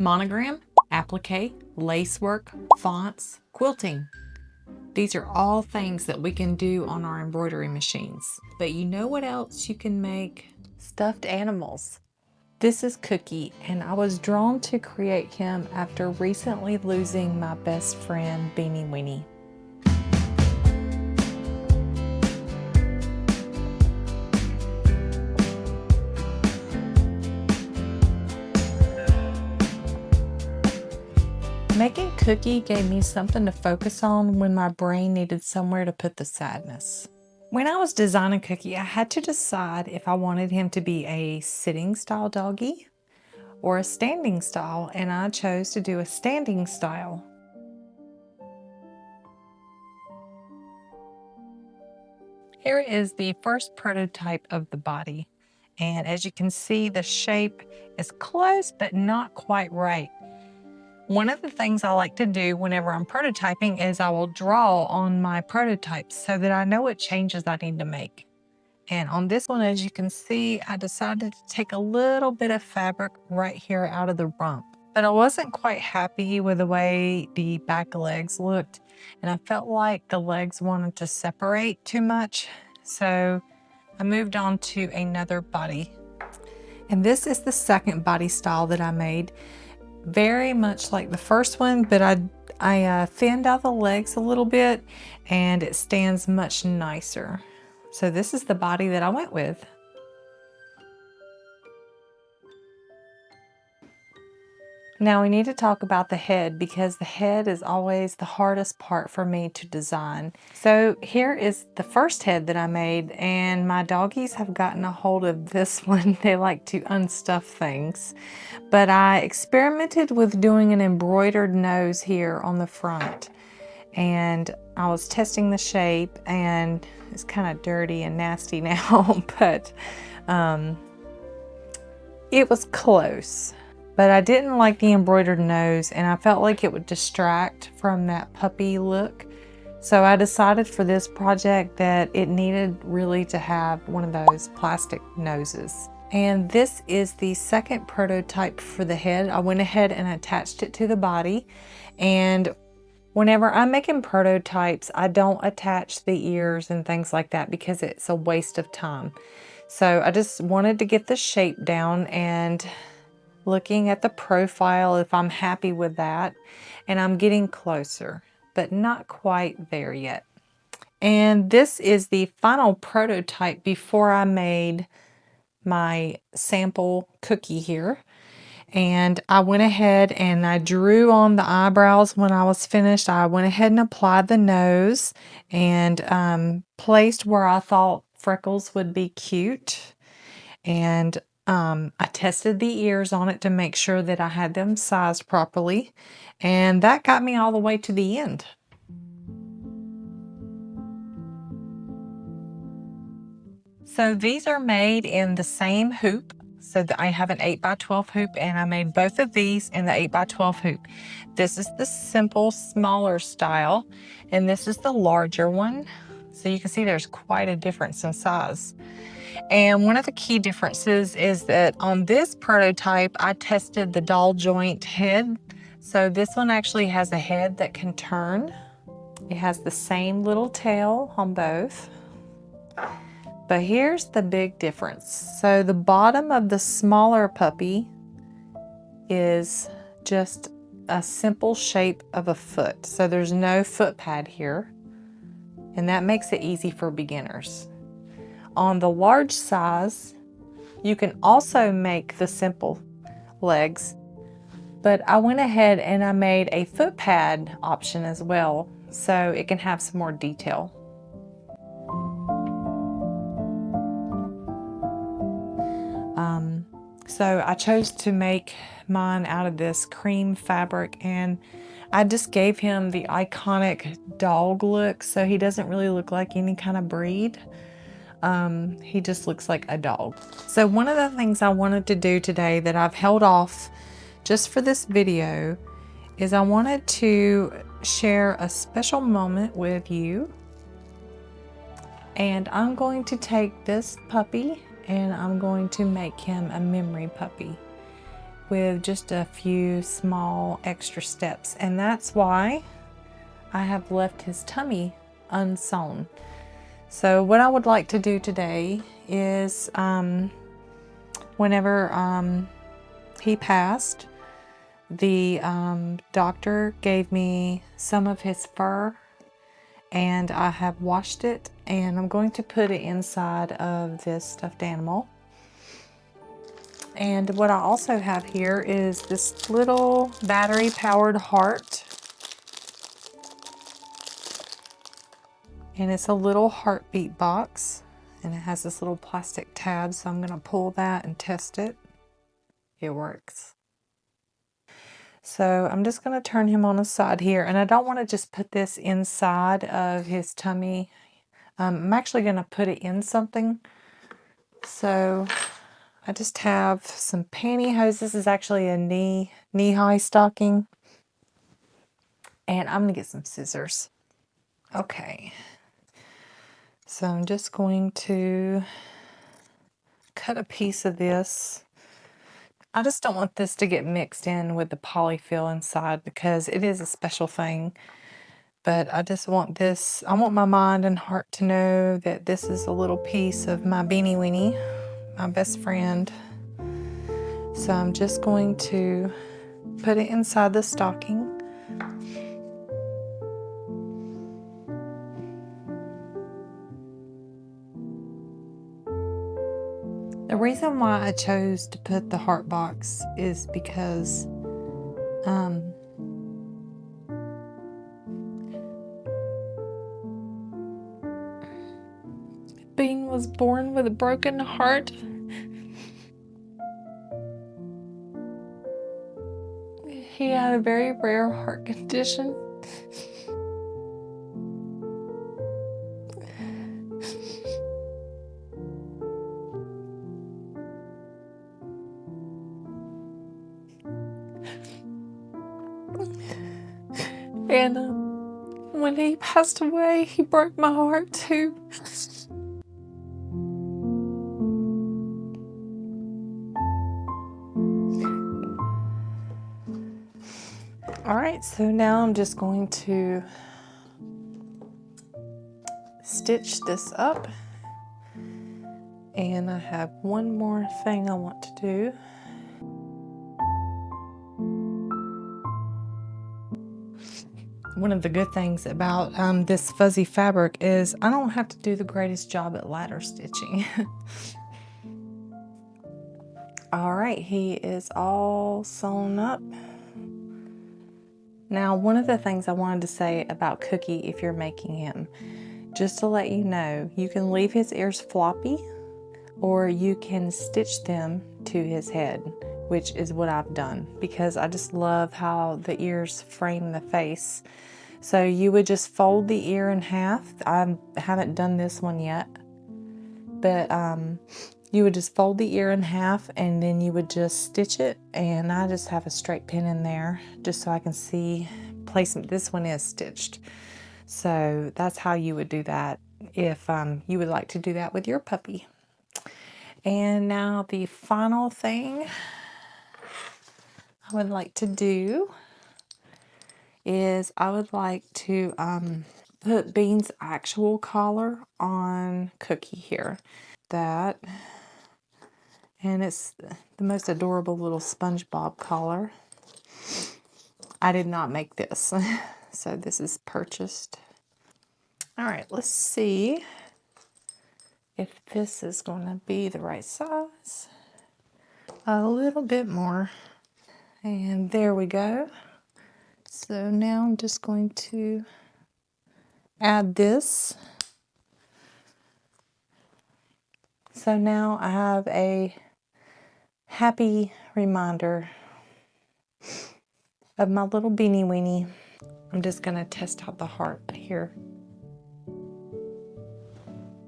monogram, applique, lacework, fonts, quilting. These are all things that we can do on our embroidery machines. But you know what else you can make? Stuffed animals. This is Cookie, and I was drawn to create him after recently losing my best friend, Beanie Weenie. Making Cookie gave me something to focus on when my brain needed somewhere to put the sadness. When I was designing Cookie, I had to decide if I wanted him to be a sitting style doggy or a standing style, and I chose to do a standing style. Here is the first prototype of the body, and as you can see, the shape is close but not quite right. One of the things I like to do whenever I'm prototyping is I will draw on my prototypes so that I know what changes I need to make. And on this one, as you can see, I decided to take a little bit of fabric right here out of the rump. But I wasn't quite happy with the way the back legs looked, and I felt like the legs wanted to separate too much. So I moved on to another body. And this is the second body style that I made. Very much like the first one, but I thinned out the legs a little bit and it stands much nicer. So this is the body that I went with. Now we need to talk about the head, because the head is always the hardest part for me to design. So here is the first head that I made, and my doggies have gotten a hold of this one. They like to unstuff things. But I experimented with doing an embroidered nose here on the front. And I was testing the shape, and it's kind of dirty and nasty now, but it was close. But I didn't like the embroidered nose, and I felt like it would distract from that puppy look. So I decided for this project that it needed really to have one of those plastic noses. And this is the second prototype for the head. I went ahead and attached it to the body. And whenever I'm making prototypes, I don't attach the ears and things like that because it's a waste of time. So I just wanted to get the shape down, and looking at the profile, if I'm happy with that, and I'm getting closer, but not quite there yet. And this is the final prototype before I made my sample Cookie here. And I went ahead and I drew on the eyebrows when I was finished. I went ahead and applied the nose and placed where I thought freckles would be cute. And I tested the ears on it to make sure that I had them sized properly. And that got me all the way to the end. So these are made in the same hoop. So I have an 8x12 hoop, and I made both of these in the 8x12 hoop. This is the simple, smaller style, and this is the larger one. So you can see there's quite a difference in size. And one of the key differences is that on this prototype, I tested the doll joint head. So this one actually has a head that can turn. It has the same little tail on both. But here's the big difference. So the bottom of the smaller puppy is just a simple shape of a foot. So there's no foot pad here, and that makes it easy for beginners. On the large size, you can also make the simple legs, but I went ahead and I made a foot pad option as well, so it can have some more detail. So I chose to make mine out of this cream fabric, and I just gave him the iconic dog look, so he doesn't really look like any kind of breed. He just looks like a dog. So one of the things I wanted to do today that I've held off just for this video is I wanted to share a special moment with you. And I'm going to take this puppy and I'm going to make him a memory puppy. with just a few small extra steps, and that's why I have left his tummy unsewn. So what I would like to do today is whenever he passed, the doctor gave me some of his fur, and I have washed it, and I'm going to put it inside of this stuffed animal. And what I also have here is this little battery powered heart. And it's a little heartbeat box, and it has this little plastic tab, so I'm going to pull that and test it. It works. So I'm just going to turn him on the side here, and I don't want to just put this inside of his tummy. I'm actually going to put it in something. So I just have some pantyhose. This is actually a knee-high stocking. And I'm going to get some scissors. Okay. So I'm just going to cut a piece of this. I just don't want this to get mixed in with the polyfill inside because it is a special thing. But I just want this, I want my mind and heart to know that this is a little piece of my Beanie Weenie, my best friend. So I'm just going to put it inside the stocking. The reason why I chose to put the heart box is because Bean was born with a broken heart. He had a very rare heart condition. And when he passed away, he broke my heart too. All right, so now I'm just going to stitch this up. And I have one more thing I want to do. One of the good things about this fuzzy fabric is I don't have to do the greatest job at ladder stitching. All right, he is all sewn up. Now, one of the things I wanted to say about Cookie, if you're making him, just to let you know, you can leave his ears floppy or you can stitch them to his head, which is what I've done because I just love how the ears frame the face. So you would just fold the ear in half. I haven't done this one yet, but you would just fold the ear in half and then you would just stitch it. And I just have a straight pin in there just so I can see placement. This one is stitched. So that's how you would do that if you would like to do that with your puppy. And now the final thing I would like to do is I would like to put Bean's actual collar on Cookie here. That, and it's the most adorable little SpongeBob collar. I did not make this, so this is purchased. All right, let's see if this is going to be the right size. A little bit more. And there we go. So now I'm just going to add this. So now I have a happy reminder of my little Beanie Weenie. I'm just going to test out the heart here.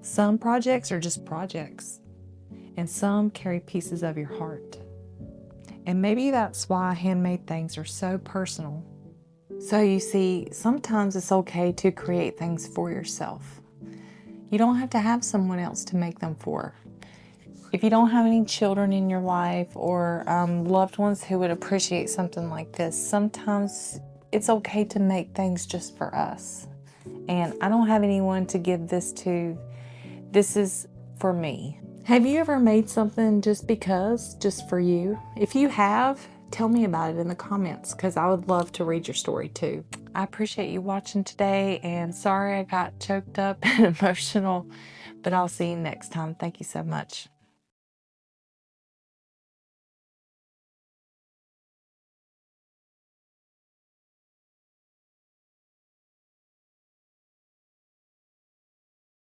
Some projects are just projects, and some carry pieces of your heart. And maybe that's why handmade things are so personal. So you see, sometimes it's okay to create things for yourself. You don't have to have someone else to make them for. If you don't have any children in your life or loved ones who would appreciate something like this, sometimes it's okay to make things just for us. And I don't have anyone to give this to. This is for me. Have you ever made something just because, just for you? If you have, tell me about it in the comments because I would love to read your story too. I appreciate you watching today, and sorry I got choked up and emotional, but I'll see you next time. Thank you so much.